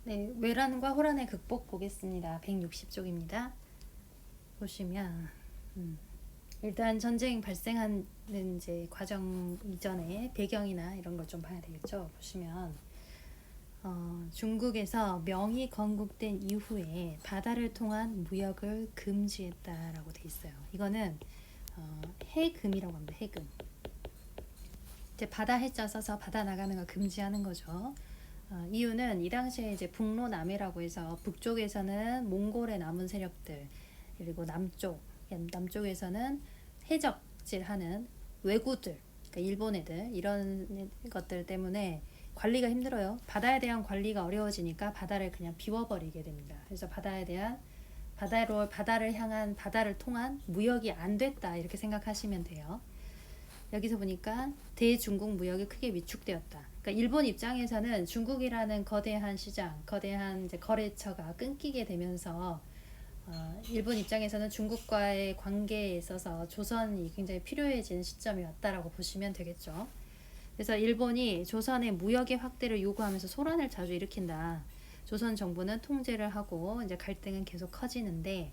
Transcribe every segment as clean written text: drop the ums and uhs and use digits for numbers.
네, 외란과 호란의 극복 보겠습니다. 160쪽입니다. 보시면 일단 전쟁 발생하는 이제 과정 이전에 배경이나 이런 걸 좀 봐야 되겠죠. 보시면 중국에서 명이 건국된 이후에 바다를 통한 무역을 금지했다라고 돼 있어요. 이거는 해금이라고 합니다. 해금. 이제 바다 해자 써서 바다 나가는 거 금지하는 거죠. 이유는 이 당시에 이제 북로남해라고 해서 북쪽에서는 몽골의 남은 세력들, 그리고 남쪽에서는 해적질하는 왜구들, 그러니까 일본 애들, 이런 것들 때문에 관리가 힘들어요. 바다에 대한 관리가 어려워지니까 바다를 그냥 비워버리게 됩니다. 그래서 바다를 향한, 바다를 통한 무역이 안 됐다, 이렇게 생각하시면 돼요. 여기서 보니까 대중국 무역이 크게 위축되었다. 그러니까 일본 입장에서는 중국이라는 거대한 시장, 거대한 이제 거래처가 끊기게 되면서 일본 입장에서는 중국과의 관계에 있어서 조선이 굉장히 필요해지는 시점이 왔다라고 보시면 되겠죠. 그래서 일본이 조선의 무역의 확대를 요구하면서 소란을 자주 일으킨다. 조선 정부는 통제를 하고 이제 갈등은 계속 커지는데,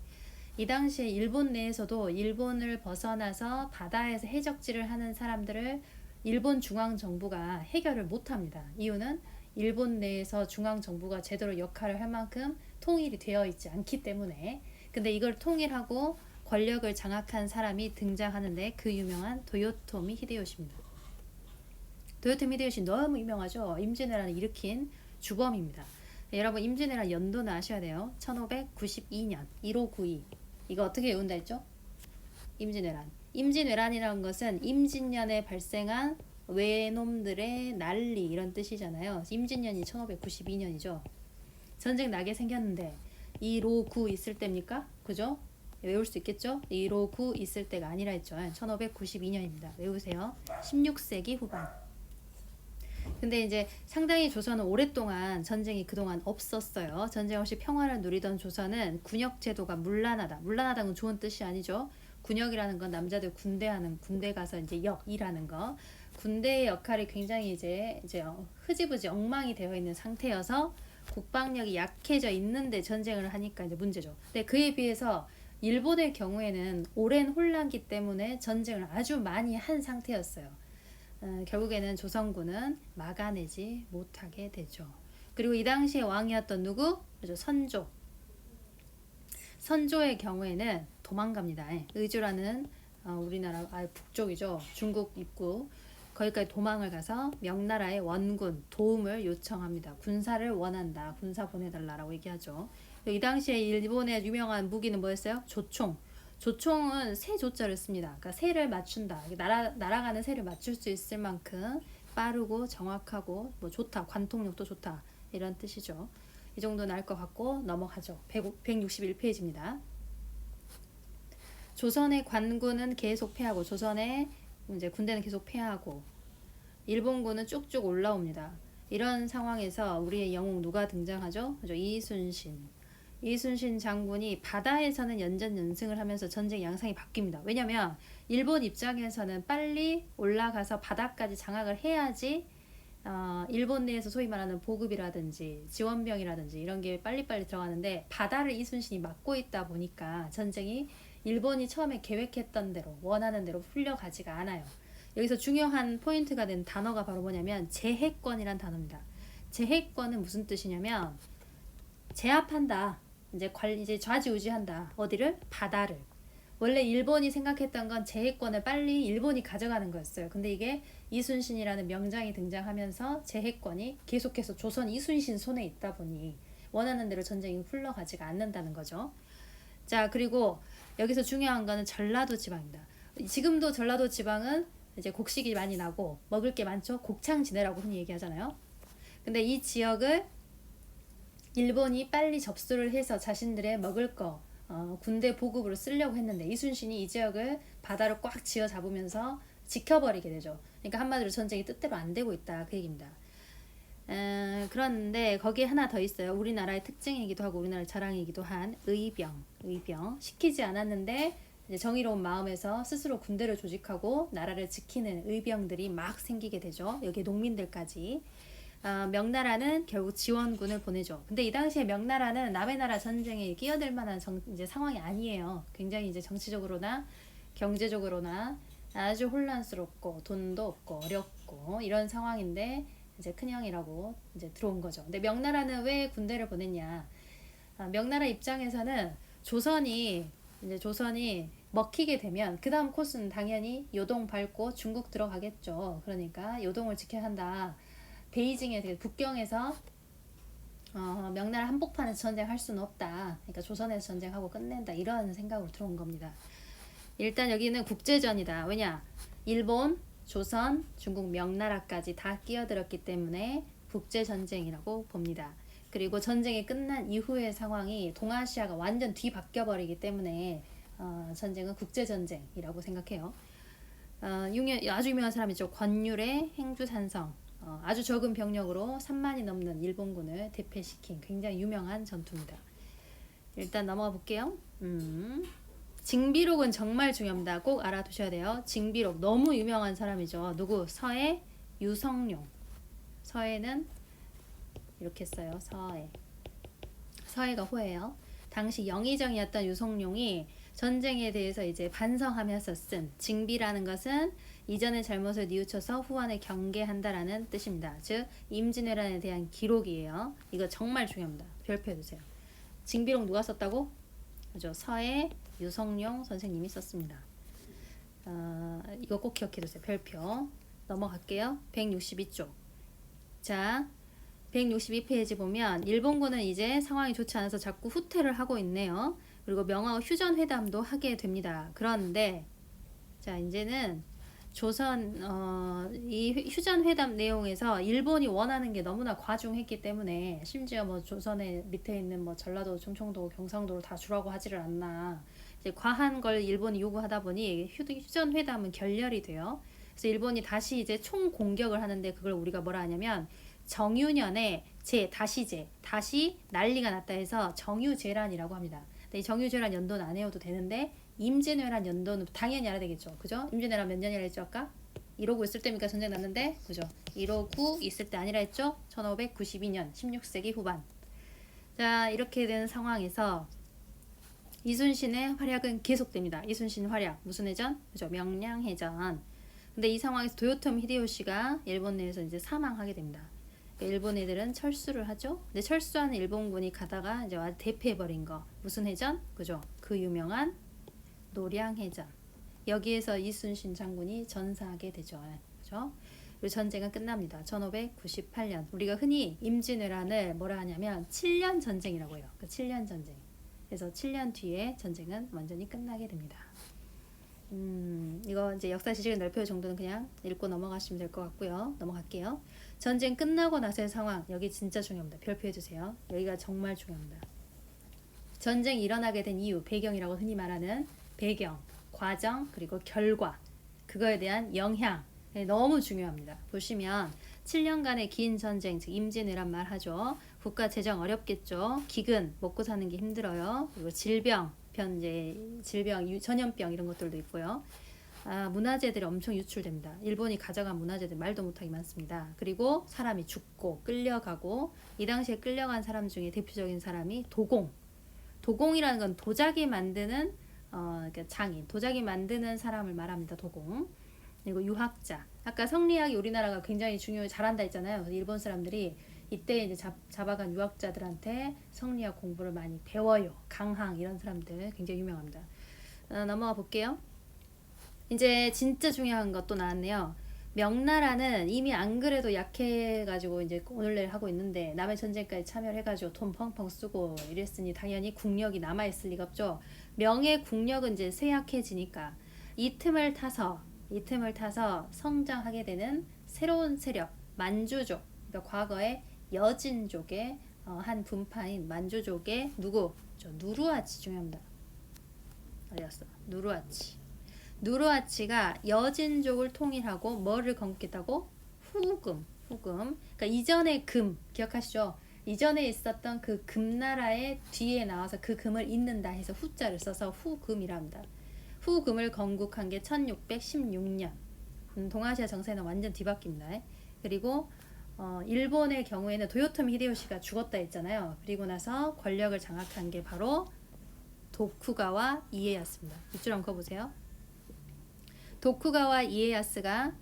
이 당시에 일본 내에서도 일본을 벗어나서 바다에서 해적질을 하는 사람들을 일본 중앙정부가 해결을 못합니다. 이유는 일본 내에서 중앙정부가 제대로 역할을 할 만큼 통일이 되어 있지 않기 때문에. 근데 이걸 통일하고 권력을 장악한 사람이 등장하는데, 그 유명한 도요토미 히데요시입니다. 도요토미 히데요시 너무 유명하죠. 임진왜란을 일으킨 주범입니다. 여러분, 임진왜란 연도는 아셔야 돼요. 1592년 1592. 이거 어떻게 외운다 했죠? 임진왜란. 임진왜란이라는 것은 임진년에 발생한 외놈들의 난리, 이런 뜻이잖아요. 임진년이 1592년이죠. 전쟁 나게 생겼는데 159 있을 때입니까? 그죠? 외울 수 있겠죠? 159 있을 때가 아니라 했죠. 1592년입니다. 외우세요. 16세기 후반. 근데 이제 상당히 조선은 오랫동안 전쟁이 그동안 없었어요. 전쟁 없이 평화를 누리던 조선은 군역 제도가 문란하다. 문란하다는 건 좋은 뜻이 아니죠. 군역이라는 건 남자들 군대 가서 이제 일하는 거. 군대의 역할이 굉장히 이제 흐지부지 엉망이 되어 있는 상태여서 국방력이 약해져 있는데 전쟁을 하니까 이제 문제죠. 근데 그에 비해서 일본의 경우에는 오랜 혼란기 때문에 전쟁을 아주 많이 한 상태였어요. 결국에는 조선군은 막아내지 못하게 되죠. 그리고 이 당시에 왕이었던 누구? 그죠? 선조. 선조의 경우에는 도망갑니다. 의주라는 우리나라 북쪽이죠. 중국 입구. 거기까지 도망을 가서 명나라의 원군 도움을 요청합니다. 군사를 원한다. 군사 보내달라고 얘기하죠. 이 당시에 일본의 유명한 무기는 뭐였어요? 조총. 조총은 새 조자를 씁니다. 그러니까 새를 맞춘다. 날아가는 새를 맞출 수 있을 만큼 빠르고 정확하고 뭐 좋다. 관통력도 좋다. 이런 뜻이죠. 이 정도는 알 것 같고 넘어가죠. 161페이지입니다. 조선의 관군은 계속 패하고, 조선의 이제 군대는 계속 패하고, 일본군은 쭉쭉 올라옵니다. 이런 상황에서 우리의 영웅 누가 등장하죠? 그죠? 이순신 장군이 바다에서는 연전연승을 하면서 전쟁 양상이 바뀝니다. 왜냐면 일본 입장에서는 빨리 올라가서 바다까지 장악을 해야지 일본 내에서 소위 말하는 보급이라든지 지원병이라든지 이런 게 빨리빨리 들어가는데, 바다를 이순신이 막고 있다 보니까 전쟁이 일본이 처음에 계획했던 대로, 원하는 대로 풀려가지가 않아요. 여기서 중요한 포인트가 된 단어가 바로 뭐냐면 제해권이란 단어입니다. 제해권은 무슨 뜻이냐면 제압한다. 이제 좌지우지한다. 어디를? 바다를. 원래 일본이 생각했던 건 제해권을 빨리 일본이 가져가는 거였어요. 근데 이게 이순신이라는 명장이 등장하면서 제해권이 계속해서 조선 이순신 손에 있다 보니 원하는 대로 전쟁이 흘러가지가 않는다는 거죠. 자, 그리고 여기서 중요한 거는 전라도 지방입니다. 지금도 전라도 지방은 이제 곡식이 많이 나고 먹을 게 많죠. 곡창지대라고 흔히 얘기하잖아요. 근데 이 지역을 일본이 빨리 접수를 해서 자신들의 먹을 거 군대 보급으로 쓰려고 했는데, 이순신이 이 지역을 바다로 꽉 쥐어 잡으면서 지켜버리게 되죠. 그러니까 한마디로 전쟁이 뜻대로 안 되고 있다, 그 얘기입니다. 그런데 거기에 하나 더 있어요. 우리나라의 특징이기도 하고 우리나라의 자랑이기도 한 의병. 시키지 않았는데 이제 정의로운 마음에서 스스로 군대를 조직하고 나라를 지키는 의병들이 막 생기게 되죠. 여기 농민들까지. 명나라는 결국 지원군을 보내죠. 근데 이 당시에 명나라는 남의 나라 전쟁에 끼어들 만한 이제 상황이 아니에요. 굉장히 이제 정치적으로나 경제적으로나 아주 혼란스럽고 돈도 없고 어렵고 이런 상황인데 이제 큰형이라고 이제 들어온 거죠. 근데 명나라는 왜 군대를 보냈냐? 명나라 입장에서는 조선이 먹히게 되면 그 다음 코스는 당연히 요동 밟고 중국 들어가겠죠. 그러니까 요동을 지켜야 한다. 베이징에 북경에서 명나라 한복판에서 전쟁할 수는 없다. 그러니까 조선에서 전쟁하고 끝낸다. 이런 생각으로 들어온 겁니다. 일단 여기는 국제전이다. 왜냐? 일본, 조선, 중국, 명나라까지 다 끼어들었기 때문에 국제전쟁이라고 봅니다. 그리고 전쟁이 끝난 이후의 상황이 동아시아가 완전 뒤바뀌어 버리기 때문에 전쟁은 국제전쟁이라고 생각해요. 아주 유명한 사람이죠. 권율의 행주산성. 아주 적은 병력으로 3만이 넘는 일본군을 대패시킨 굉장히 유명한 전투입니다. 일단 넘어가 볼게요. 징비록은 정말 중요합니다. 꼭 알아두셔야 돼요. 징비록 너무 유명한 사람이죠. 누구? 서해 유성룡. 서해는 이렇게 써요. 서해가 호예요. 당시 영의정이었던 유성룡이 전쟁에 대해서 이제 반성하면서 쓴 징비라는 것은 이전의 잘못을 뉘우쳐서 후환을 경계한다라는 뜻입니다. 즉 임진왜란에 대한 기록이에요. 이거 정말 중요합니다. 별표해주세요. 징비록 누가 썼다고? 그죠? 서해 유성룡 선생님이 썼습니다. 이거 꼭 기억해두세요. 별표. 넘어갈게요. 162쪽. 자, 162페이지 보면 일본군은 이제 상황이 좋지 않아서 자꾸 후퇴를 하고 있네요. 그리고 명하고 휴전회담도 하게 됩니다. 그런데 자 이제는 이 휴전회담 내용에서 일본이 원하는 게 너무나 과중했기 때문에 심지어 뭐 조선의 밑에 있는 뭐 전라도, 충청도, 경상도를 다 주라고 하지를 않나. 이제 과한 걸 일본이 요구하다 보니 휴전회담은 결렬이 돼요. 그래서 일본이 다시 이제 총 공격을 하는데 그걸 우리가 뭐라 하냐면 정유년에 다시 난리가 났다 해서 정유재란이라고 합니다. 근데 이 정유재란 연도는 안 외워도 되는데 임진왜란 연도는 당연히 알아야 되겠죠. 그죠? 임진왜란 몇 년이라 했죠 아까? 159 있을 때니까 전쟁 났는데 그죠? 159 있을 때 아니라 했죠? 1592년 16세기 후반. 자 이렇게 된 상황에서 이순신의 활약은 계속됩니다. 이순신 활약 무슨 해전? 그죠? 명량해전. 근데 이 상황에서 도요토미 히데요시가 일본 내에서 이제 사망하게 됩니다. 일본 애들은 철수를 하죠. 근데 철수하는 일본군이 가다가 이제 와서 대패해버린 거 무슨 해전? 그죠? 그 유명한 노량해전. 여기에서 이순신 장군이 전사하게 되죠. 그죠? 그리고 전쟁은 끝납니다. 1598년. 우리가 흔히 임진왜란을 뭐라 하냐면 7년 전쟁이라고 해요. 그 7년 전쟁. 그래서 7년 뒤에 전쟁은 완전히 끝나게 됩니다. 이거 이제 역사 지식을 넓혀줄 정도는 그냥 읽고 넘어가시면 될 것 같고요. 넘어갈게요. 전쟁 끝나고 나서의 상황. 여기 진짜 중요합니다. 별표해주세요. 여기가 정말 중요합니다. 전쟁이 일어나게 된 이유, 배경이라고 흔히 말하는 배경, 과정, 그리고 결과. 그거에 대한 영향. 너무 중요합니다. 보시면 7년간의 긴 전쟁, 즉 임진왜란 말하죠. 국가 재정 어렵겠죠. 기근, 먹고 사는 게 힘들어요. 그리고 질병, 전염병 이런 것들도 있고요. 문화재들이 엄청 유출됩니다. 일본이 가져간 문화재들 말도 못하게 많습니다. 그리고 사람이 죽고 끌려가고 이 당시에 끌려간 사람 중에 대표적인 사람이 도공이라는 건 도자기 만드는 장인, 도자기 만드는 사람을 말합니다. 도공. 그리고 유학자. 아까 성리학이 우리나라가 굉장히 잘한다 했잖아요. 일본 사람들이 이때 이제 잡아간 유학자들한테 성리학 공부를 많이 배워요. 강항 이런 사람들 굉장히 유명합니다. 넘어가 볼게요. 이제 진짜 중요한 것도 나왔네요. 명나라는 이미 안 그래도 약해가지고 이제 오늘날 하고 있는데 남의 전쟁까지 참여를 해가지고 돈 펑펑 쓰고 이랬으니 당연히 국력이 남아있을 리가 없죠. 명의 국력은 이제 쇠약해지니까 이 틈을 타서 성장하게 되는 새로운 세력, 만주족. 그러니까 과거에 여진족의 한 분파인 만주족의 누르하치 중요합니다. 어디갔어? 누르하치가 여진족을 통일하고 뭐를 건국했다고? 후금. 그러니까 이전의 금 기억하시죠? 이전에 있었던 그 금나라의 뒤에 나와서 그 금을 잇는다 해서 후자를 써서 후금이라 합니다. 후금을 건국한 게 1616년. 동아시아 정세는 완전 뒤바뀝니다. 그리고 일본의 경우에는 도요토미 히데요시가 죽었다 했잖아요. 그리고 나서 권력을 장악한 게 바로 도쿠가와 이에야스입니다. 밑줄 한번 그어보세요. 도쿠가와 이에야스가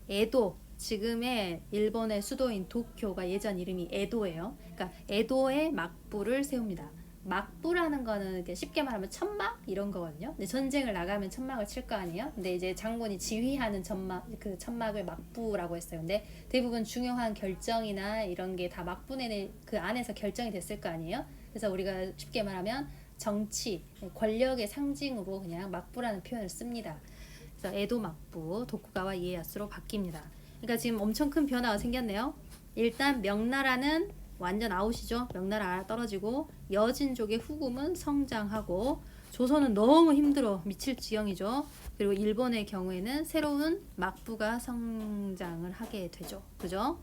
에도, 지금의 일본의 수도인 도쿄가 예전 이름이 에도예요. 그러니까 에도의 막부를 세웁니다. 막부라는 거는 쉽게 말하면 천막 이런 거거든요. 근데 전쟁을 나가면 천막을 칠 거 아니에요. 근데 이제 장군이 지휘하는 천막, 그 천막을 막부라고 했어요. 근데 대부분 중요한 결정이나 이런 게 다 막부 내에 그 안에서 결정이 됐을 거 아니에요. 그래서 우리가 쉽게 말하면 정치, 권력의 상징으로 그냥 막부라는 표현을 씁니다. 그래서 에도 막부, 도쿠가와 이에야스로 바뀝니다. 그러니까 지금 엄청 큰 변화가 생겼네요. 일단 명나라는 완전 아웃이죠. 명나라 떨어지고 여진족의 후금은 성장하고 조선은 너무 힘들어 미칠 지경이죠. 그리고 일본의 경우에는 새로운 막부가 성장을 하게 되죠. 그죠?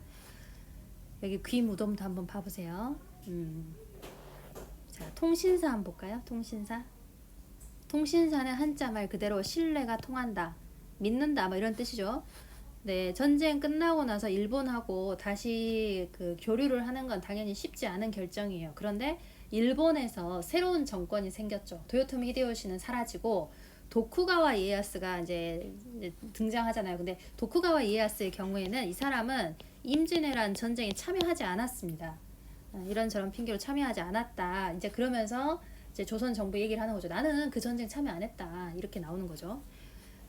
여기 귀 무덤도 한번 봐보세요. 자, 통신사 한번 볼까요? 통신사. 통신사는 한자 말 그대로 신뢰가 통한다, 믿는다 뭐 이런 뜻이죠. 네, 전쟁 끝나고 나서 일본하고 다시 그 교류를 하는 건 당연히 쉽지 않은 결정이에요. 그런데 일본에서 새로운 정권이 생겼죠. 도요토미 히데요시는 사라지고 도쿠가와 이에야스가 이제 등장하잖아요. 근데 도쿠가와 이에야스의 경우에는 이 사람은 임진왜란 전쟁에 참여하지 않았습니다. 이런저런 핑계로 참여하지 않았다. 이제 그러면서 이제 조선 정부 얘기를 하는 거죠. 나는 그 전쟁 참여 안 했다. 이렇게 나오는 거죠.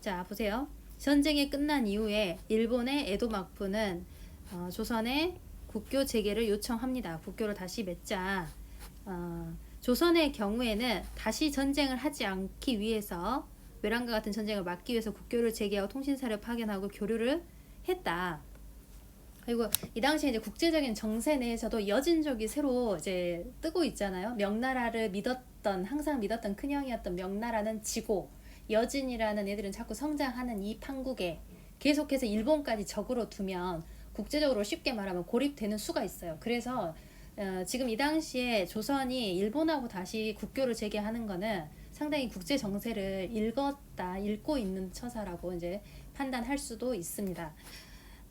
자, 보세요. 전쟁이 끝난 이후에 일본의 에도 막부는 조선의 국교 재개를 요청합니다. 국교를 다시 맺자. 조선의 경우에는 다시 전쟁을 하지 않기 위해서 외란과 같은 전쟁을 막기 위해서 국교를 재개하고 통신사를 파견하고 교류를 했다. 그리고 이 당시에 이제 국제적인 정세 내에서도 여진족이 새로 이제 뜨고 있잖아요. 명나라를 믿었던, 항상 믿었던 큰형이었던 명나라는 지고 여진이라는 애들은 자꾸 성장하는 이 판국에 계속해서 일본까지 적으로 두면 국제적으로 쉽게 말하면 고립되는 수가 있어요. 그래서 지금 이 당시에 조선이 일본하고 다시 국교를 재개하는 거는 상당히 국제 정세를 읽고 있는 처사라고 이제 판단할 수도 있습니다.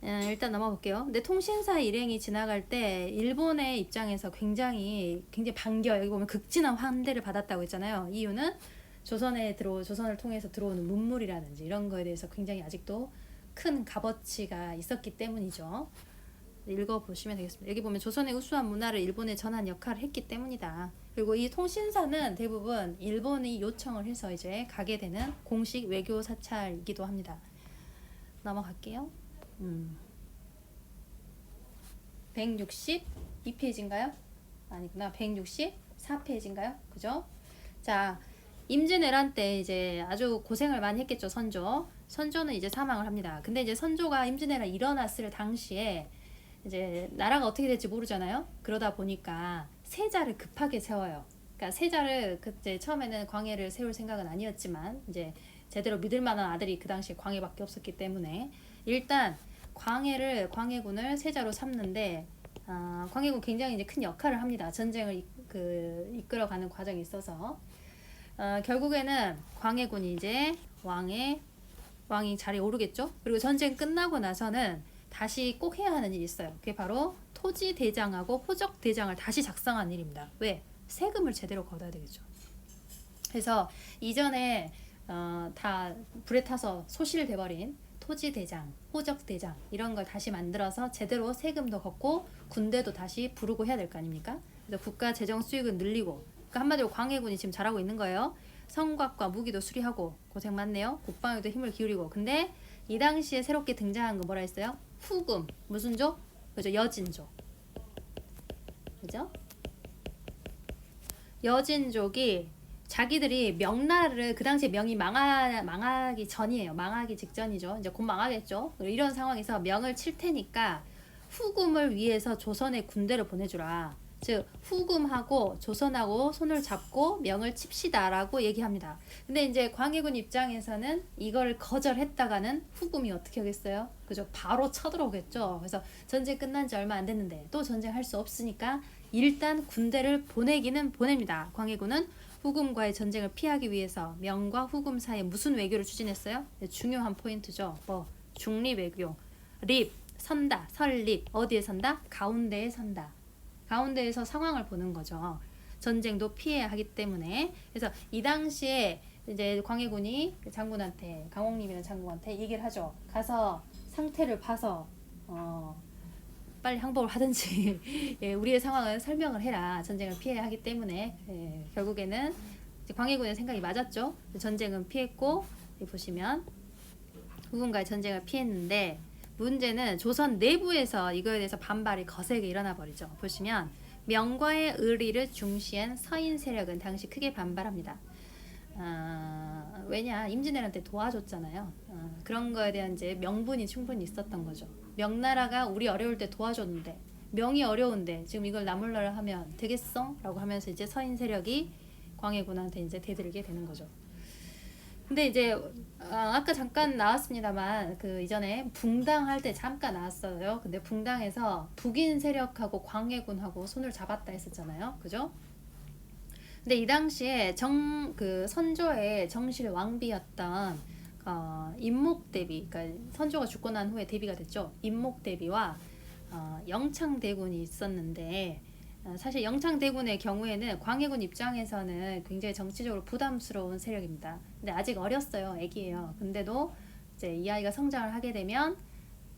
일단 넘어볼게요. 근데 통신사 일행이 지나갈 때 일본의 입장에서 굉장히 반겨요. 여기 보면 극진한 환대를 받았다고 했잖아요. 이유는 조선을 통해서 들어오는 문물이라든지 이런 거에 대해서 굉장히 아직도 큰 값어치가 있었기 때문이죠. 읽어보시면 되겠습니다. 여기 보면 조선의 우수한 문화를 일본에 전한 역할을 했기 때문이다. 그리고 이 통신사는 대부분 일본이 요청을 해서 이제 가게 되는 공식 외교 사찰이기도 합니다. 넘어갈게요. 162페이지인가요? 아니구나. 164페이지인가요? 그죠? 자, 임진왜란 때 이제 아주 고생을 많이 했겠죠. 선조는 이제 사망을 합니다. 근데 이제 선조가 임진왜란 일어났을 당시에 이제 나라가 어떻게 될지 모르잖아요. 그러다 보니까 세자를 급하게 세워요. 그러니까 세자를 그때 처음에는 광해를 세울 생각은 아니었지만 이제 제대로 믿을 만한 아들이 그 당시에 광해밖에 없었기 때문에 일단 광해군을 세자로 삼는데 광해군 굉장히 이제 큰 역할을 합니다. 전쟁을 이끌어가는 과정에 있어서 결국에는 광해군이 이제 왕이 자리에 오르겠죠. 그리고 전쟁 끝나고 나서는 다시 꼭 해야 하는 일이 있어요. 그게 바로 토지 대장하고 호적 대장을 다시 작성하는 일입니다. 왜? 세금을 제대로 걷어야 되겠죠. 그래서 이전에 다 불에 타서 소실돼버린 토지 대장, 호적 대장 이런 걸 다시 만들어서 제대로 세금도 걷고 군대도 다시 부르고 해야 될 거 아닙니까? 그래서 국가 재정 수익을 늘리고, 그러니까 한마디로 광해군이 지금 잘하고 있는 거예요. 성곽과 무기도 수리하고 고생 많네요. 국방에도 힘을 기울이고. 근데 이 당시에 새롭게 등장한 거 뭐라 했어요? 후금. 무슨 족? 그죠? 여진족. 그죠? 여진족이 자기들이 명나라를, 그 당시에 명이 망하기 전이에요. 망하기 직전이죠. 이제 곧 망하겠죠. 이런 상황에서 명을 칠 테니까 후금을 위해서 조선에 군대를 보내주라. 즉 후금하고 조선하고 손을 잡고 명을 칩시다라고 얘기합니다. 근데 이제 광해군 입장에서는 이걸 거절했다가는 후금이 어떻게 하겠어요? 그죠? 바로 쳐들어오겠죠. 그래서 전쟁 끝난 지 얼마 안 됐는데 또 전쟁할 수 없으니까 일단 군대를 보내기는 보냅니다. 광해군은 후금과의 전쟁을 피하기 위해서 명과 후금 사이에 무슨 외교를 추진했어요? 네, 중요한 포인트죠. 중립 외교. 립, 선다, 설립. 어디에 선다? 가운데에 선다. 가운데에서 상황을 보는 거죠. 전쟁도 피해야 하기 때문에. 그래서 이 당시에 이제 광해군이 장군한테, 강홍립이라는 장군한테 얘기를 하죠. 가서 상태를 봐서 빨리 항복을 하든지 예, 우리의 상황을 설명을 해라. 전쟁을 피해야 하기 때문에. 예, 결국에는 이제 광해군의 생각이 맞았죠. 전쟁은 피했고, 보시면 후군과의 전쟁을 피했는데, 문제는 조선 내부에서 이거에 대해서 반발이 거세게 일어나 버리죠. 보시면 명과의 의리를 중시한 서인 세력은 당시 크게 반발합니다. 왜냐, 임진왜란때 도와줬잖아요. 그런 거에 대한 이제 명분이 충분히 있었던 거죠. 명나라가 우리 어려울 때 도와줬는데, 명이 어려운데 지금 이걸 나몰라라 하면 되겠어? 라고 하면서 이제 서인 세력이 광해군한테 이제 대들게 되는 거죠. 근데 이제 아까 잠깐 나왔습니다만 그 이전에 붕당할 때 잠깐 나왔어요. 근데 붕당에서 북인 세력하고 광해군하고 손을 잡았다 했었잖아요. 그죠? 근데 이 당시에 그 선조의 정실 왕비였던 임목대비, 그러니까 선조가 죽고 난 후에 대비가 됐죠. 임목대비와 영창대군이 있었는데, 사실 영창대군의 경우에는 광해군 입장에서는 굉장히 정치적으로 부담스러운 세력입니다. 근데 아직 어렸어요. 애기예요. 근데도 이제 이 아이가 성장을 하게 되면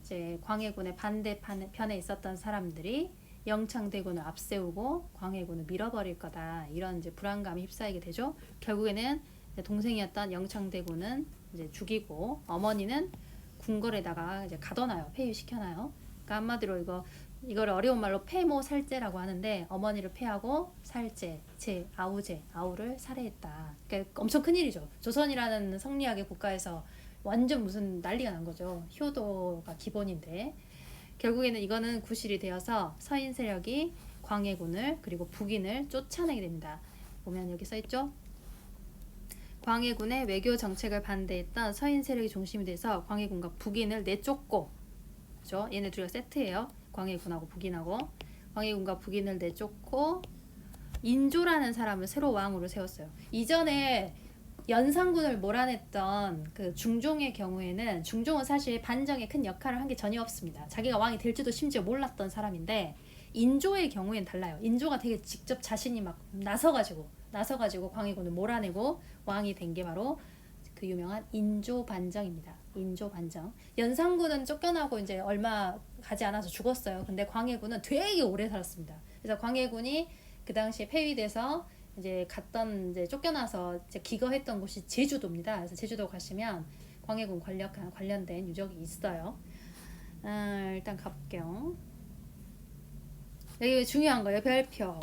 이제 광해군의 반대편에 있었던 사람들이 영창대군을 앞세우고 광해군을 밀어버릴 거다. 이런 이제 불안감이 휩싸이게 되죠. 결국에는 동생이었던 영창대군은 이제 죽이고, 어머니는 궁궐에다가 이제 가둬놔요. 폐위시켜놔요. 그러니까 한마디로 이걸 어려운 말로 폐모살제라고 하는데, 어머니를 폐하고 살제, 아우를 살해했다. 그러니까 엄청 큰일이죠. 조선이라는 성리학의 국가에서 완전 무슨 난리가 난 거죠. 효도가 기본인데, 결국에는 이거는 구실이 되어서 서인 세력이 광해군을 그리고 북인을 쫓아내게 됩니다. 보면 여기 써있죠. 광해군의 외교 정책을 반대했던 서인 세력이 중심이 돼서 광해군과 북인을 내쫓고, 그죠? 얘네 둘이 세트예요. 광해군하고 북인하고. 광해군과 북인을 내쫓고 인조라는 사람을 새로 왕으로 세웠어요. 이전에 연산군을 몰아냈던 그 중종의 경우에는, 중종은 사실 반정에 큰 역할을 한 게 전혀 없습니다. 자기가 왕이 될지도 심지어 몰랐던 사람인데, 인조의 경우에는 달라요. 인조가 되게 직접 자신이 막 나서가지고 광해군을 몰아내고 왕이 된 게 바로 그 유명한 인조 반정입니다. 인조 반정. 연산군은 쫓겨나고 이제 얼마 가지 않아서 죽었어요. 근데 광해군은 되게 오래 살았습니다. 그래서 광해군이 그 당시에 폐위돼서 이제 이제 쫓겨나서 이제 기거했던 곳이 제주도입니다. 그래서 제주도 가시면 광해군 관련된 유적이 있어요. 일단 가볼게요. 여기 중요한 거예요. 별표.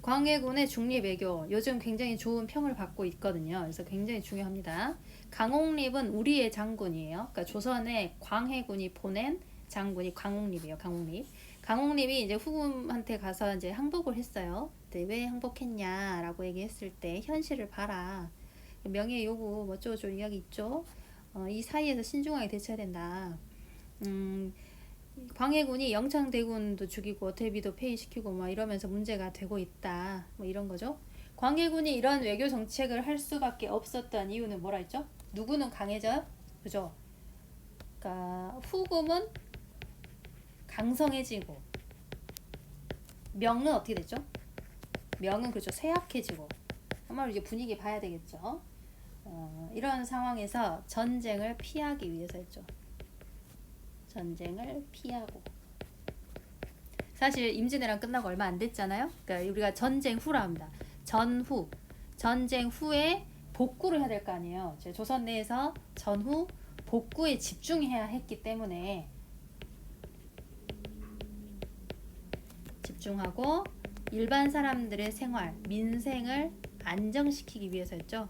광해군의 중립외교, 요즘 굉장히 좋은 평을 받고 있거든요. 그래서 굉장히 중요합니다. 강홍립은 우리의 장군이에요. 그러니까 조선의 광해군이 보낸 장군이 강홍립이에요. 강홍립이 이제 후금한테 가서 이제 항복을 했어요. 근데 왜 항복했냐라고 얘기했을 때, 현실을 봐라. 명예 요구 뭐 어쩌고저쩌고 이야기 있죠. 이 사이에서 신중하게 대처해야 된다. 광해군이 영창대군도 죽이고 대비도 폐위시키고 막 이러면서 문제가 되고 있다. 뭐 이런 거죠. 광해군이 이런 외교 정책을 할 수밖에 없었던 이유는 뭐라 했죠? 누구는 강해져요? 그죠? 그러니까 후금은 강성해지고, 명은 어떻게 됐죠? 명은 그죠, 쇠약해지고. 한마디로 이제 분위기 봐야 되겠죠. 이런 상황에서 전쟁을 피하기 위해서였죠. 전쟁을 피하고. 사실 임진왜란 끝나고 얼마 안 됐잖아요. 그러니까 우리가 전쟁 후라 합니다. 전쟁 후에 복구를 해야 될 거 아니에요. 조선 내에서 전후 복구에 집중해야 했기 때문에 집중하고 일반 사람들의 생활, 민생을 안정시키기 위해서였죠.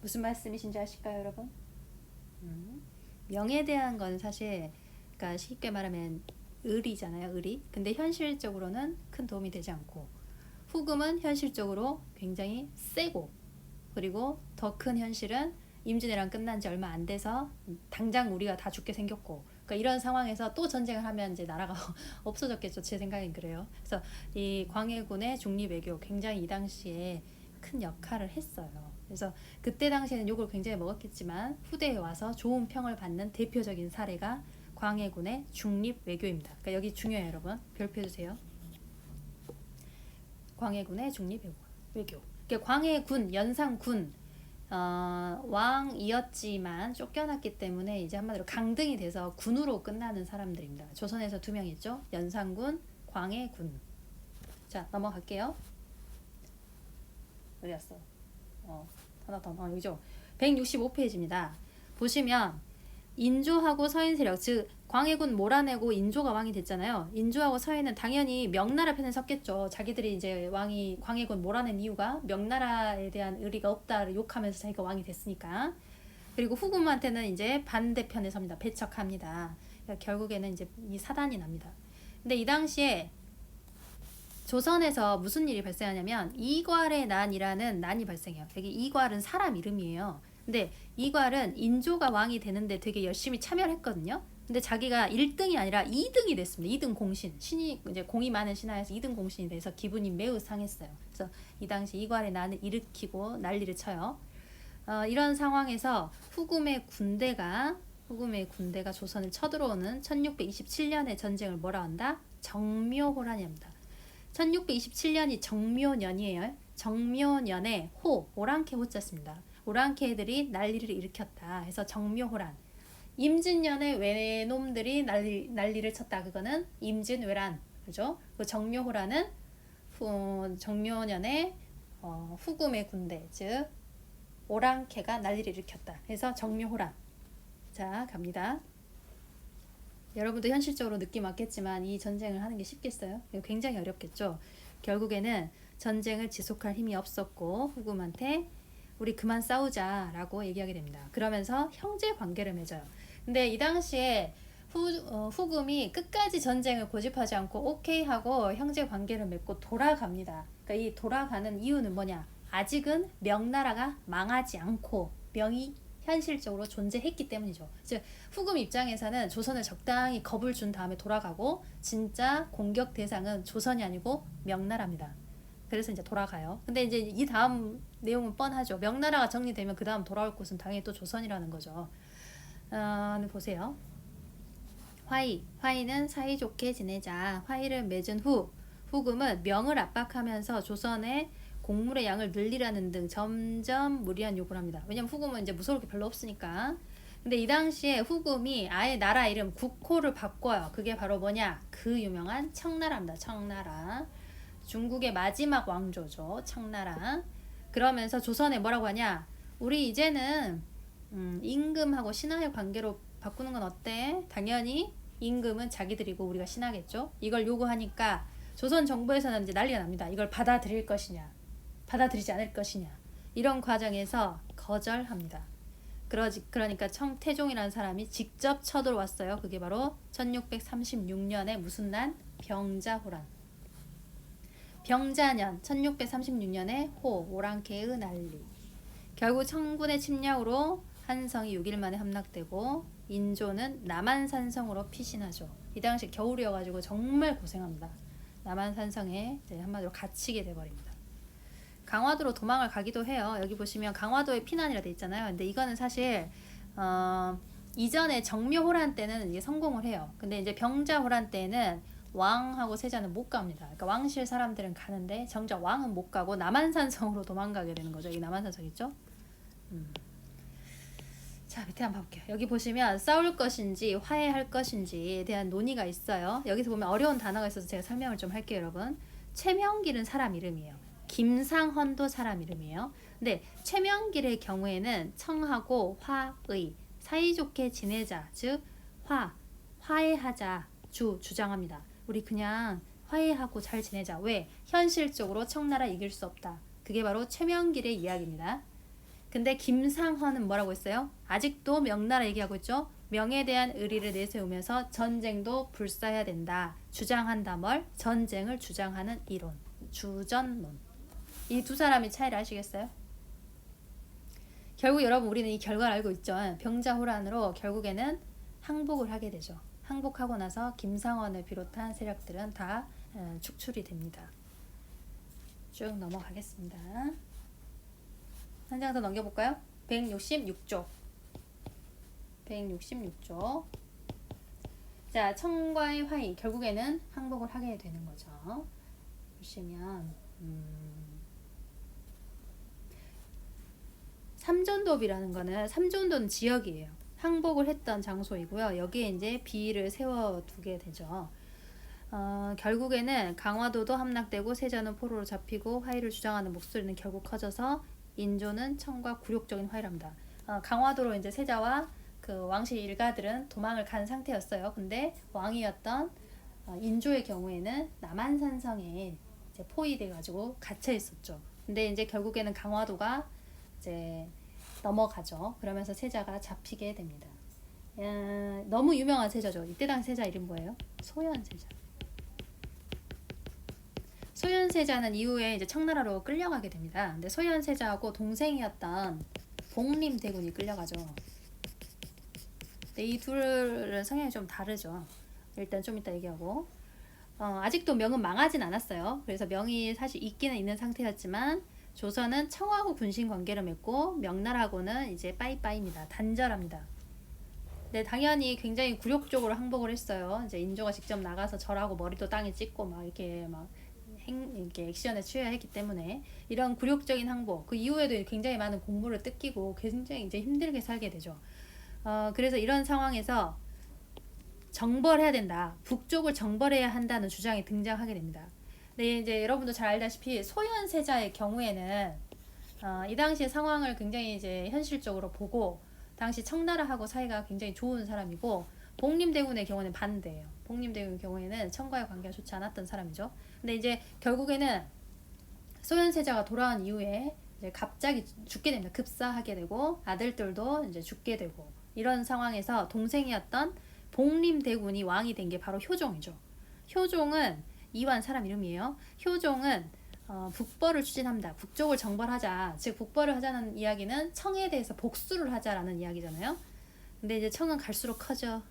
무슨 말씀이신지 아실까요, 여러분? 명에 대한 건 사실, 그러니까 쉽게 말하면 의리잖아요, 의리. 근데 현실적으로는 큰 도움이 되지 않고, 후금은 현실적으로 굉장히 세고, 그리고 더 큰 현실은 임진왜란 끝난 지 얼마 안 돼서 당장 우리가 다 죽게 생겼고, 그러니까 이런 상황에서 또 전쟁을 하면 이제 나라가 없어졌겠죠. 제 생각엔 그래요. 그래서 이 광해군의 중립외교 굉장히 이 당시에 큰 역할을 했어요. 그래서 그때 당시에는 욕을 굉장히 먹었겠지만 후대에 와서 좋은 평을 받는 대표적인 사례가 광해군의 중립외교입니다. 그러니까 여기 중요해요, 여러분. 별표 해주세요. 광해군의 중립외교. 그러니까 광해군, 연산군 왕이었지만 쫓겨났기 때문에 이제 한마디로 강등이 돼서 군으로 끝나는 사람들입니다. 조선에서 2명 있죠. 연산군, 광해군. 자, 넘어갈게요. 어디 갔어? 하나 더. 여기죠. 165페이지입니다. 보시면 인조하고 서인 세력, 즉 광해군 몰아내고 인조가 왕이 됐잖아요. 인조하고 서인은 당연히 명나라 편에 섰겠죠. 자기들이 이제 광해군 몰아낸 이유가 명나라에 대한 의리가 없다를 욕하면서 자기가 왕이 됐으니까. 그리고 후금한테는 이제 반대편에 섭니다. 배척합니다. 그러니까 결국에는 이제 이 사단이 납니다. 근데 이 당시에 조선에서 무슨 일이 발생하냐면 이괄의 난이라는 난이 발생해요. 여기 이괄은 사람 이름이에요. 근데 이괄은 인조가 왕이 되는데 되게 열심히 참여를 했거든요. 근데 자기가 1등이 아니라 2등이 됐습니다. 2등 공신. 신이 이제 공이 많은 신하에서 2등 공신이 돼서 기분이 매우 상했어요. 그래서 이 당시 이괄의 난을 일으키고 난리를 쳐요. 이런 상황에서 후금의 군대가 조선을 쳐들어오는 1627년의 전쟁을 뭐라 한다? 정묘호란이랍니다. 1627년이 정묘년이에요. 정묘년에 오랑캐 호자습니다. 오랑캐들이 난리를 일으켰다 해서 정묘호란. 임진년에 외놈들이 난리를 쳤다. 그거는 임진왜란. 그죠? 그 정묘호란은 정묘년에 후금의 군대, 즉 오랑캐가 난리를 일으켰다. 그래서 정묘호란. 자, 갑니다. 여러분도 현실적으로 느낌 왔겠지만 이 전쟁을 하는 게 쉽겠어요? 굉장히 어렵겠죠. 결국에는 전쟁을 지속할 힘이 없었고 후금한테 우리 그만 싸우자라고 얘기하게 됩니다. 그러면서 형제 관계를 맺어요. 근데 이 당시에 후금이 끝까지 전쟁을 고집하지 않고 오케이 하고 형제 관계를 맺고 돌아갑니다. 그러니까 이 돌아가는 이유는 뭐냐? 아직은 명나라가 망하지 않고 명이 현실적으로 존재했기 때문이죠. 즉 후금 입장에서는 조선을 적당히 겁을 준 다음에 돌아가고 진짜 공격 대상은 조선이 아니고 명나라입니다. 그래서 이제 돌아가요. 근데 이제 이 다음 내용은 뻔하죠. 명나라가 정리되면 그 다음 돌아올 곳은 당연히 또 조선이라는 거죠. 보세요. 화의는 사이좋게 지내자. 화의를 맺은 후 후금은 명을 압박하면서 조선의 곡물의 양을 늘리라는 등 점점 무리한 요구를 합니다. 왜냐면 후금은 이제 무서울 게 별로 없으니까. 근데 이 당시에 후금이 아예 나라 이름 국호를 바꿔요. 그게 바로 뭐냐? 그 유명한 청나라입니다. 청나라. 중국의 마지막 왕조죠. 청나라. 그러면서 조선에 뭐라고 하냐? 우리 이제는 임금하고 신하의 관계로 바꾸는 건 어때? 당연히 임금은 자기들이고 우리가 신하겠죠. 이걸 요구하니까 조선 정부에서는 이제 난리가 납니다. 이걸 받아들일 것이냐, 받아들이지 않을 것이냐. 이런 과정에서 거절합니다. 그러니까 청태종이라는 사람이 직접 쳐들어왔어요. 그게 바로 1636년에 무슨 난? 병자호란. 병자년 1636년에 오랑캐의 난리. 결국 청군의 침략으로 한성이 6일 만에 함락되고 인조는 남한산성으로 피신하죠. 이 당시 겨울이어가지고 정말 고생합니다. 남한산성에 한마디로 갇히게 돼버립니다. 강화도로 도망을 가기도 해요. 여기 보시면 강화도에 피난이라 돼 있잖아요. 근데 이거는 사실 이전에 정묘호란 때는 이게 성공을 해요. 근데 이제 병자호란 때는 왕하고 세자는 못 갑니다. 그러니까 왕실 사람들은 가는데 정작 왕은 못 가고 남한산성으로 도망가게 되는 거죠. 여기 남한산성 있죠? 자, 밑에 한번 볼게요. 여기 보시면 싸울 것인지 화해할 것인지에 대한 논의가 있어요. 여기서 보면 어려운 단어가 있어서 제가 설명을 좀 할게요, 여러분. 최명길은 사람 이름이에요. 김상헌도 사람 이름이에요. 근데 최명길의 경우에는 청하고 화의, 사이좋게 지내자, 즉 화해하자 주장합니다. 우리 그냥 화해하고 잘 지내자. 왜? 현실적으로 청나라 이길 수 없다. 그게 바로 최명길의 이야기입니다. 근데 김상헌은 뭐라고 했어요? 아직도 명나라 얘기하고 있죠. 명에 대한 의리를 내세우면서 전쟁도 불사해야 된다. 주장한다. 뭘? 전쟁을 주장하는 이론. 주전론. 이 두 사람의 차이를 아시겠어요? 결국 여러분 우리는 이 결과를 알고 있죠. 병자호란으로 결국에는 항복을 하게 되죠. 항복하고 나서 김상원을 비롯한 세력들은 다 축출이 됩니다. 쭉 넘어가겠습니다. 한 장 더 넘겨볼까요? 166쪽. 166쪽. 자, 청과의 화의. 결국에는 항복을 하게 되는 거죠. 보시면 삼전도비라는 거는 삼전도는 지역이에요. 항복을 했던 장소이고요. 여기에 이제 비를 세워두게 되죠. 결국에는 강화도도 함락되고 세자는 포로로 잡히고 화의를 주장하는 목소리는 결국 커져서 인조는 청과 굴욕적인 화의를 합니다. 강화도로 이제 세자와 그 왕실 일가들은 도망을 간 상태였어요. 근데 왕이었던 인조의 경우에는 남한산성에 이제 포위돼 가지고 갇혀 있었죠. 근데 이제 결국에는 강화도가 이제 넘어가죠. 그러면서 세자가 잡히게 됩니다. 너무 유명한 세자죠. 이때 당 세자 이름 뭐예요? 소현세자. 소현세자는 이후에 이제 청나라로 끌려가게 됩니다. 근데 소현세자하고 동생이었던 복림대군이 끌려가죠. 근데 이 둘은 성향이 좀 다르죠. 일단 좀 이따 얘기하고. 아직도 명은 망하진 않았어요. 그래서 명이 사실 있기는 있는 상태였지만 조선은 청하고 군신 관계를 맺고 명나라하고는 이제 빠이빠이입니다. 단절합니다. 네, 당연히 굉장히 굴욕적으로 항복을 했어요. 이제 인조가 직접 나가서 절하고 머리도 땅에 찍고 막 이렇게 이렇게 액션에 취해야 했기 때문에 이런 굴욕적인 항복, 그 이후에도 굉장히 많은 공부를 뜯기고 굉장히 이제 힘들게 살게 되죠. 그래서 이런 상황에서 정벌해야 된다. 북쪽을 정벌해야 한다는 주장이 등장하게 됩니다. 네, 이제 여러분도 잘 알다시피 소현세자의 경우에는 이 당시의 상황을 굉장히 이제 현실적으로 보고 당시 청나라하고 사이가 굉장히 좋은 사람이고 복림대군의 경우는 반대예요. 복림대군의 경우에는 청과의 관계가 좋지 않았던 사람이죠. 근데 이제 결국에는 소현세자가 돌아온 이후에 이제 갑자기 죽게 됩니다. 급사하게 되고 아들들도 이제 죽게 되고 이런 상황에서 동생이었던 복림대군이 왕이 된 게 바로 효종이죠. 효종은 이완 사람 이름이에요. 효종은 북벌을 추진합니다. 북쪽을 정벌하자. 즉 북벌을 하자는 이야기는 청에 대해서 복수를 하자라는 이야기잖아요. 근데 이제 청은 갈수록 커져.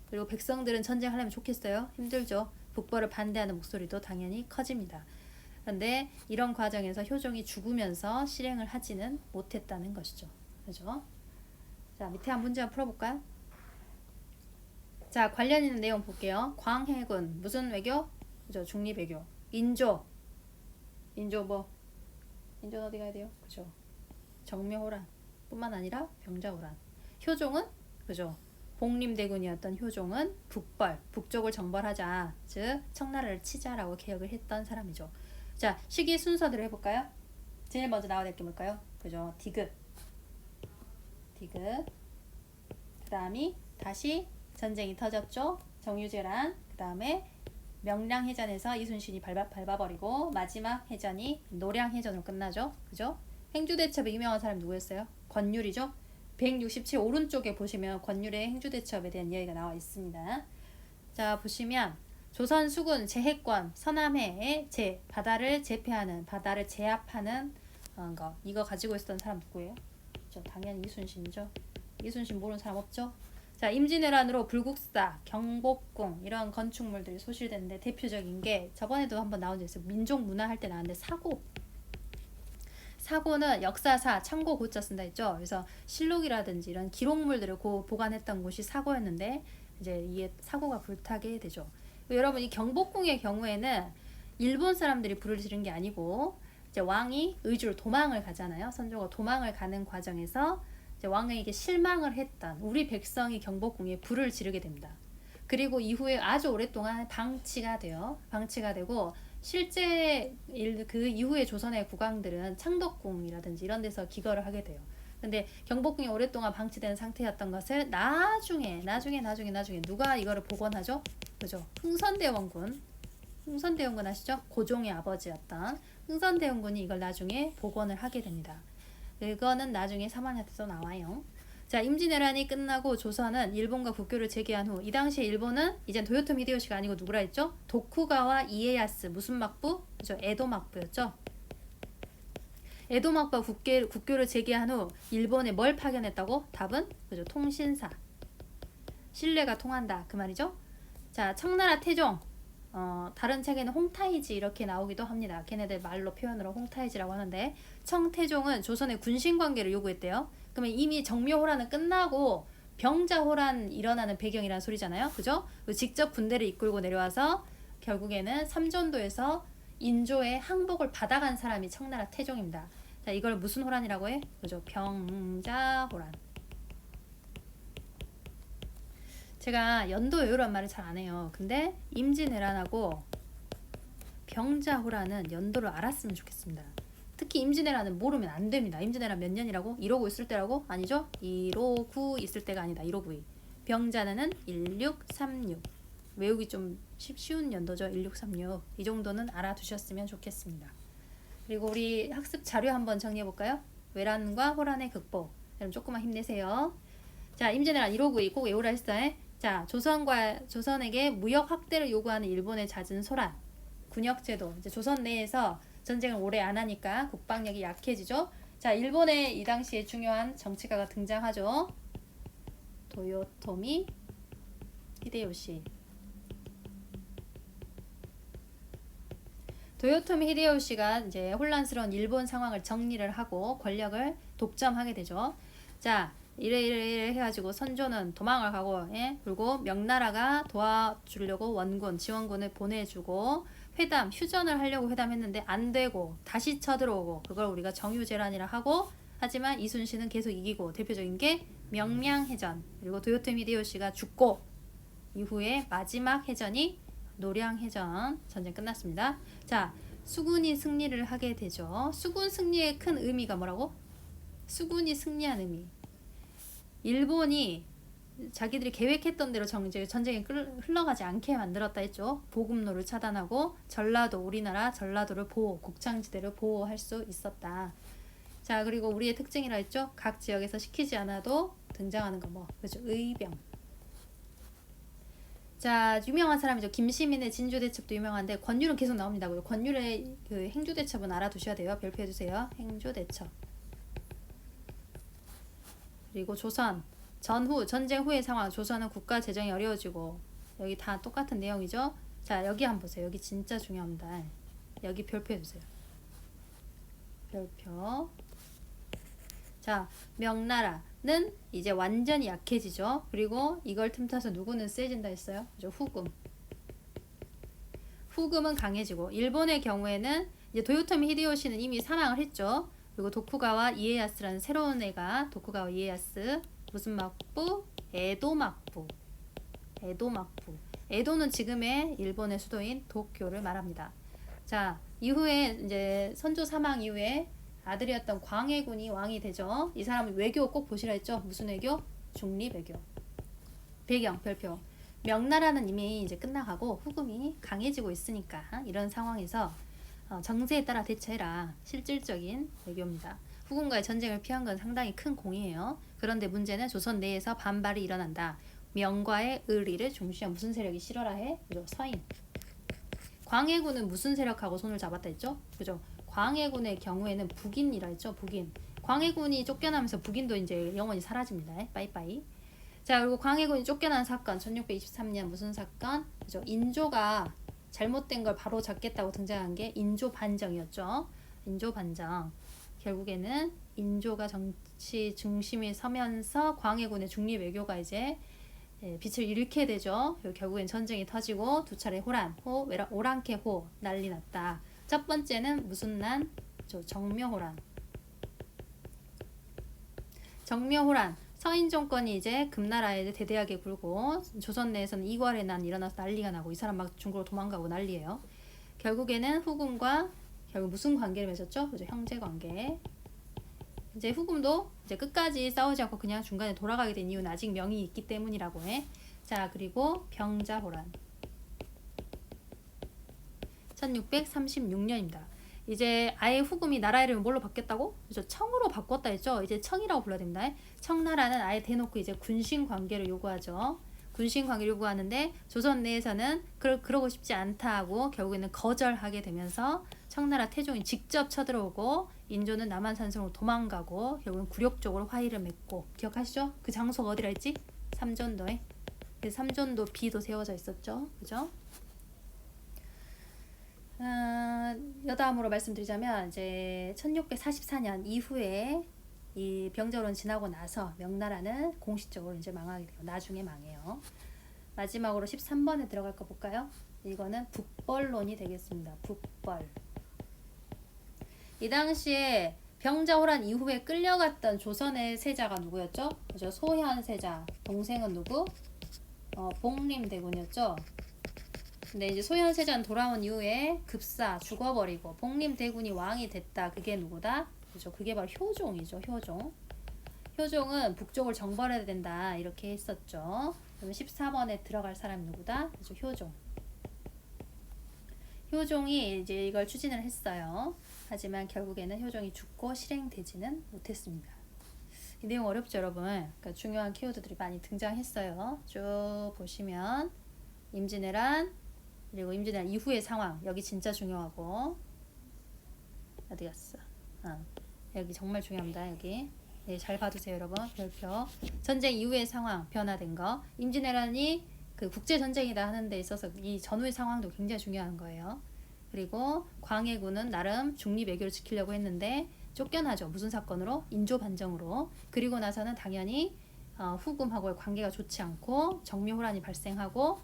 그리고 백성들은 전쟁하려면 좋겠어요? 힘들죠. 북벌을 반대하는 목소리도 당연히 커집니다. 그런데 이런 과정에서 효종이 죽으면서 실행을 하지는 못했다는 것이죠. 그죠? 자, 밑에 한 문제 한번 풀어볼까요? 자, 관련 있는 내용 볼게요. 광해군 무슨 외교? 그죠? 중립외교. 인조 뭐? 인조는 어디 가야 돼요? 그죠? 정묘호란 뿐만 아니라 병자호란. 효종은 그죠? 복림대군이었던 효종은 북쪽을 정벌하자, 즉 청나라를 치자라고 개혁을 했던 사람이죠. 자, 시기 순서대로 해볼까요? 제일 먼저 나와야 될 게 뭘까요? 그죠? 디귿. 그 다음이 다시 전쟁이 터졌죠. 정유재란. 그 다음에 명량해전에서 이순신이 밟아버리고 마지막 해전이 노량해전으로 끝나죠. 그죠? 행주대첩의 유명한 사람 누구였어요? 권율이죠. 167 오른쪽에 보시면 권율의 행주대첩에 대한 이야기가 나와 있습니다. 자, 보시면 조선 수군 제해권 서남해의 바다를 제패하는, 바다를 제압하는 거, 이거 가지고 있었던 사람 누구예요? 당연히 이순신이죠. 이순신 모르는 사람 없죠? 자, 임진왜란으로 불국사, 경복궁 이런 건축물들이 소실됐는데 대표적인 게 저번에도 한번 나온 적 있어요. 민족문화 할 때 나왔는데 사고는 역사사, 참고 고자 쓴다 했죠. 그래서 실록이라든지 이런 기록물들을 보관했던 곳이 사고였는데 이제 이게 사고가 불타게 되죠. 여러분, 이 경복궁의 경우에는 일본 사람들이 불을 지른 게 아니고 이제 왕이 의주로 도망을 가잖아요. 선조가 도망을 가는 과정에서 이제 왕에게 실망을 했던 우리 백성이 경복궁에 불을 지르게 됩니다. 그리고 이후에 아주 오랫동안 방치가 되고 실제 그 이후에 조선의 국왕들은 창덕궁이라든지 이런 데서 기거를 하게 돼요. 근데 경복궁이 오랫동안 방치된 상태였던 것을 나중에 누가 이거를 복원하죠? 그죠? 흥선대원군 아시죠? 고종의 아버지였던 흥선대원군이 이걸 나중에 복원을 하게 됩니다. 이거는 나중에 사만야에서 나와요. 자, 임진왜란이 끝나고 조선은 일본과 국교를 재개한 후, 이 당시에 일본은 이젠 도요토미 히데요시가 아니고 누구라 했죠? 도쿠가와 이에야스, 무슨 막부? 그죠? 에도 막부였죠. 에도 막부와 국교를 재개한 후 일본에 뭘 파견했다고? 답은 그죠? 통신사. 신뢰가 통한다 그 말이죠. 자, 청나라 태종 다른 책에는 홍타이지 이렇게 나오기도 합니다. 걔네들 말로 표현으로 홍타이지라고 하는데 청태종은 조선의 군신관계를 요구했대요. 그러면 이미 정묘호란은 끝나고 병자호란 일어나는 배경이라는 소리잖아요. 그죠? 직접 군대를 이끌고 내려와서 결국에는 삼전도에서 인조의 항복을 받아간 사람이 청나라 태종입니다. 자, 이걸 무슨 호란이라고 해? 그죠? 병자호란. 제가 연도 외우란 말을 잘 안 해요. 근데 임진왜란하고 병자호란은 연도를 알았으면 좋겠습니다. 특히 임진왜란은 모르면 안 됩니다. 임진왜란 몇 년이라고? 159 있을 때라고? 아니죠? 159 있을 때가 아니다. 1592. 병자는 1636. 외우기 좀 쉬운 연도죠. 1636. 이 정도는 알아두셨으면 좋겠습니다. 그리고 우리 학습 자료 한번 정리해 볼까요? 외란과 호란의 극복. 여러분 조금만 힘내세요. 자, 임진왜란 1592 꼭 외우라 했어요. 자, 조선에게 무역 확대를 요구하는 일본의 잦은 소란. 군역제도. 이제 조선 내에서 전쟁을 오래 안 하니까 국방력이 약해지죠. 자, 일본의 이 당시에 중요한 정치가가 등장하죠. 도요토미 히데요시. 도요토미 히데요시가 이제 혼란스러운 일본 상황을 정리를 하고 권력을 독점하게 되죠. 자, 이래 해가지고 선조는 도망을 가고, 예? 그리고 명나라가 도와주려고 원군, 지원군을 보내주고 회담, 휴전을 하려고 회담했는데 안 되고 다시 쳐들어오고 그걸 우리가 정유재란이라 하고 하지만 이순신은 계속 이기고 대표적인 게 명량해전 그리고 도요토미 히데요시가 죽고 이후에 마지막 해전이 노량해전 전쟁 끝났습니다. 자, 수군이 승리를 하게 되죠. 수군 승리의 큰 의미가 뭐라고? 수군이 승리한 의미. 일본이 자기들이 계획했던 대로 전쟁이 흘러가지 않게 만들었다 했죠. 보급로를 차단하고 우리나라 전라도를 곡창지대를 보호할 수 있었다. 자, 그리고 우리의 특징이라 했죠. 각 지역에서 시키지 않아도 등장하는 거 그렇죠. 의병. 자, 유명한 사람이죠. 김시민의 진주대첩도 유명한데 권율은 계속 나옵니다. 권율의 그 행주대첩은 알아두셔야 돼요. 별표해 주세요. 행주대첩. 그리고 조선 전쟁 후의 상황. 조선은 국가 재정이 어려워지고 여기 다 똑같은 내용이죠. 자, 여기 한번 보세요. 여기 진짜 중요합니다. 여기 별표해 주세요. 별표. 자, 명나라는 이제 완전히 약해지죠. 그리고 이걸 틈타서 누구는 세진다 했어요? 그죠? 후금은 강해지고 일본의 경우에는 이제 도요토미 히데요시는 이미 사망을 했죠. 그리고 도쿠가와 이에야스라는 새로운 애가 도쿠가와 이에야스 무슨 막부? 에도 막부. 에도는 지금의 일본의 수도인 도쿄를 말합니다. 자, 이후에 이제 선조 사망 이후에 아들이었던 광해군이 왕이 되죠. 이 사람은 외교 꼭 보시라 했죠. 무슨 외교? 중립외교. 배경 별표. 명나라는 이미 이제 끝나가고 후금이 강해지고 있으니까 이런 상황에서 정세에 따라 대처해라. 실질적인 외교입니다. 후금과의 전쟁을 피한 건 상당히 큰 공이에요. 그런데 문제는 조선 내에서 반발이 일어난다. 명과의 의리를 중시한 무슨 세력이 실어라 해? 그죠? 서인. 광해군은 무슨 세력하고 손을 잡았다 했죠? 그죠? 광해군의 경우에는 북인이라 했죠. 북인. 광해군이 쫓겨나면서 북인도 이제 영원히 사라집니다. 빠이빠이. 자, 그리고 광해군이 쫓겨난 사건 1623년 무슨 사건? 그죠? 인조가 잘못된 걸 바로 잡겠다고 등장한 게 인조 반정이었죠. 인조 반정. 결국에는 인조가 정치 중심에 서면서 광해군의 중립 외교가 이제 빛을 잃게 되죠. 결국엔 전쟁이 터지고 두 차례 오랑캐호 난리 났다. 첫 번째는 무슨 난? 정묘호란. 정묘호란. 서인 정권이 이제 금나라에 대대하게 굴고 조선 내에서는 이괄의 난 일어나서 난리가 나고 이 사람 막 중국으로 도망가고 난리예요. 결국에는 후금과 결국 무슨 관계를 맺었죠? 그죠? 형제 관계. 이제 후금도 이제 끝까지 싸우지 않고 그냥 중간에 돌아가게 된 이유는 아직 명이 있기 때문이라고 해. 자, 그리고 병자호란. 1636년입니다. 이제 아예 후금이 나라 이름을 뭘로 바뀌었다고? 그죠? 청으로 바꿨다 했죠? 이제 청이라고 불러야 됩니다. 청나라는 아예 대놓고 이제 군신 관계를 요구하죠. 군신 관계를 요구하는데 조선 내에서는 그러고 싶지 않다 하고 결국에는 거절하게 되면서 청나라 태종이 직접 쳐들어오고 인조는 남한산성으로 도망가고 결국은 굴욕 쪽으로 화의를 맺고 기억하시죠? 그 장소가 어디라 했지? 삼전도에 삼존도 B도 세워져 있었죠. 그죠? 여담으로 말씀드리자면 이제 1644년 이후에 이 병자호란 지나고 나서 명나라는 공식적으로 이제 망하게 돼요. 나중에 망해요. 마지막으로 13번에 들어갈 거 볼까요? 이거는 북벌론이 되겠습니다. 북벌. 이 당시에 병자호란 이후에 끌려갔던 조선의 세자가 누구였죠? 그죠? 소현세자. 동생은 누구? 복림대군이었죠. 근데 이제 소현세자는 돌아온 이후에 급사 죽어버리고 복림대군이 왕이 됐다. 그게 누구다? 그죠? 그게 바로 효종이죠. 효종. 효종은 북쪽을 정벌해야 된다. 이렇게 했었죠. 그러면 14번에 들어갈 사람이 누구다? 그죠? 효종. 효종이 이제 이걸 추진을 했어요. 하지만 결국에는 효종이 죽고 실행되지는 못했습니다. 이 내용 어렵죠, 여러분? 그러니까 중요한 키워드들이 많이 등장했어요. 쭉 보시면 임진왜란, 그리고 임진왜란 이후의 상황, 여기 진짜 중요하고. 어디 갔어? 여기 정말 중요합니다. 여기. 네, 잘 봐두세요, 여러분. 별표. 전쟁 이후의 상황, 변화된 거. 임진왜란이 그 국제전쟁이다 하는 데 있어서 이 전후의 상황도 굉장히 중요한 거예요. 그리고 광해군은 나름 중립외교를 지키려고 했는데 쫓겨나죠. 무슨 사건으로? 인조반정으로. 그리고 나서는 당연히 후금하고의 관계가 좋지 않고 정묘호란이 발생하고,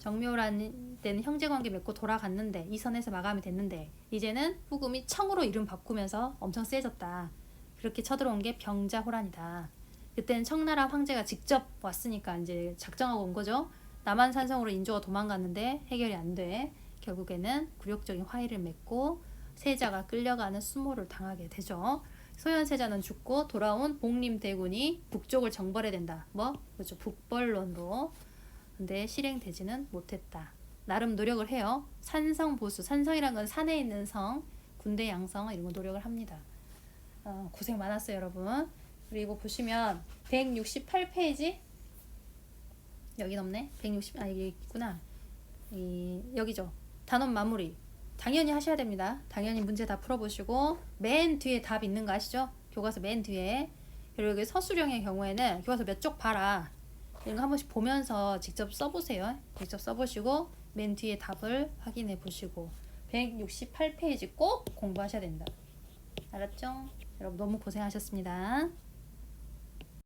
정묘호란 때는 형제관계 맺고 돌아갔는데 이 선에서 마감이 됐는데 이제는 후금이 청으로 이름 바꾸면서 엄청 세졌다. 그렇게 쳐들어온 게 병자호란이다. 그때는 청나라 황제가 직접 왔으니까 이제 작정하고 온 거죠. 남한산성으로 인조가 도망갔는데 해결이 안 돼. 결국에는 굴욕적인 화해를 맺고 세자가 끌려가는 수모를 당하게 되죠. 소현세자는 죽고 돌아온 복림대군이 북쪽을 정벌해야 된다. 그렇죠. 북벌론으로. 근데 실행되지는 못했다. 나름 노력을 해요. 산성보수. 산성이란 건 산에 있는 성, 군대 양성 이런 거 노력을 합니다. 고생 많았어요, 여러분. 그리고 보시면 168페이지 여긴 없네. 160 여기 있구나. 여기죠. 단원 마무리. 당연히 하셔야 됩니다. 당연히 문제 다 풀어보시고 맨 뒤에 답 있는 거 아시죠? 교과서 맨 뒤에. 그리고 여기 서술형의 경우에는 교과서 몇 쪽 봐라. 이런 거 한 번씩 보면서 직접 써보세요. 직접 써보시고 맨 뒤에 답을 확인해 보시고 168페이지 꼭 공부하셔야 된다. 알았죠? 여러분 너무 고생하셨습니다.